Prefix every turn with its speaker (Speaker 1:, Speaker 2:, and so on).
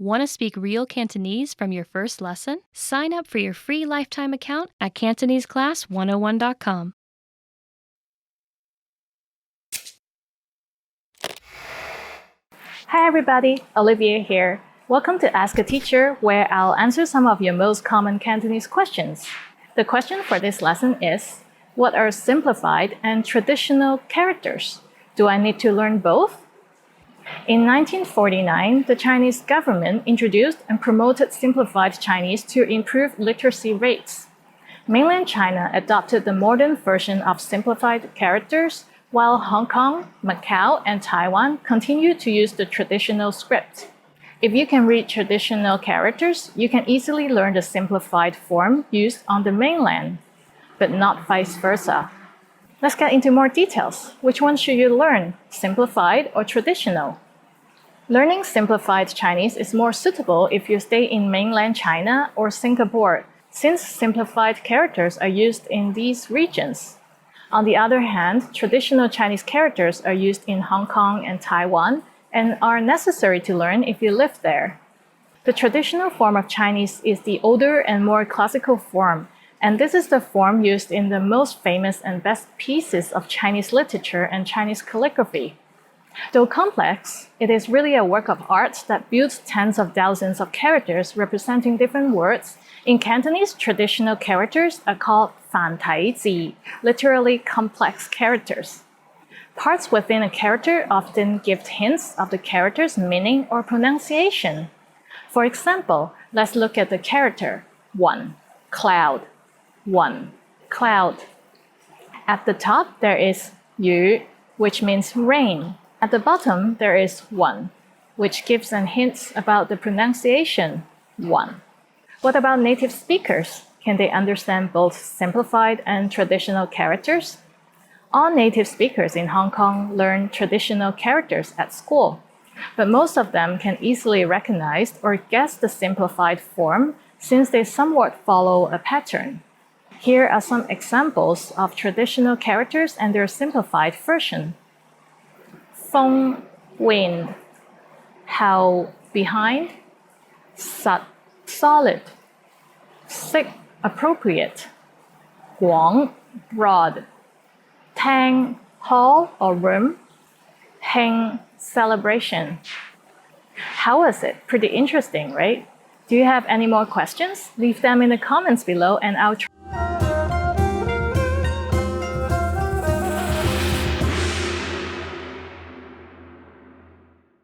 Speaker 1: Want to speak real Cantonese from your first lesson? Sign up for your free lifetime account at CantoneseClass101.com.
Speaker 2: Hi everybody, Olivia here. Welcome to Ask a Teacher, where I'll answer some of your most common Cantonese questions. The question for this lesson is, what are simplified and traditional characters? Do I need to learn both? In 1949, the Chinese government introduced and promoted simplified Chinese to improve literacy rates. Mainland China adopted the modern version of simplified characters, while Hong Kong, Macau, and Taiwan continued to use the traditional script. If you can read traditional characters, you can easily learn the simplified form used on the mainland, but not vice versa. Let's get into more details. Which one should you learn, simplified or traditional? Learning simplified Chinese is more suitable if you stay in mainland China or Singapore, since simplified characters are used in these regions. On the other hand, traditional Chinese characters are used in Hong Kong and Taiwan and are necessary to learn if you live there. The traditional form of Chinese is the older and more classical form, and this is the form used in the most famous and best pieces of Chinese literature and Chinese calligraphy. Though complex, it is really a work of art that builds tens of thousands of characters representing different words. In Cantonese, traditional characters are called fan tai zi, literally complex characters. Parts within a character often give hints of the character's meaning or pronunciation. For example, let's look at the character 1, cloud. 1, cloud. At the top, there is yu, which means rain. At the bottom, there is 1, which gives an hint about the pronunciation 1. What about native speakers? Can they understand both simplified and traditional characters? All native speakers in Hong Kong learn traditional characters at school, but most of them can easily recognize or guess the simplified form since they somewhat follow a pattern. Here are some examples of traditional characters and their simplified version. Feng, wind. Hao, behind. Sat, solid. Sik, appropriate. Guang, broad. Tang, hall or room. Heng, celebration. How was it? Pretty interesting, right? Do you have any more questions? Leave them in the comments below and I'll try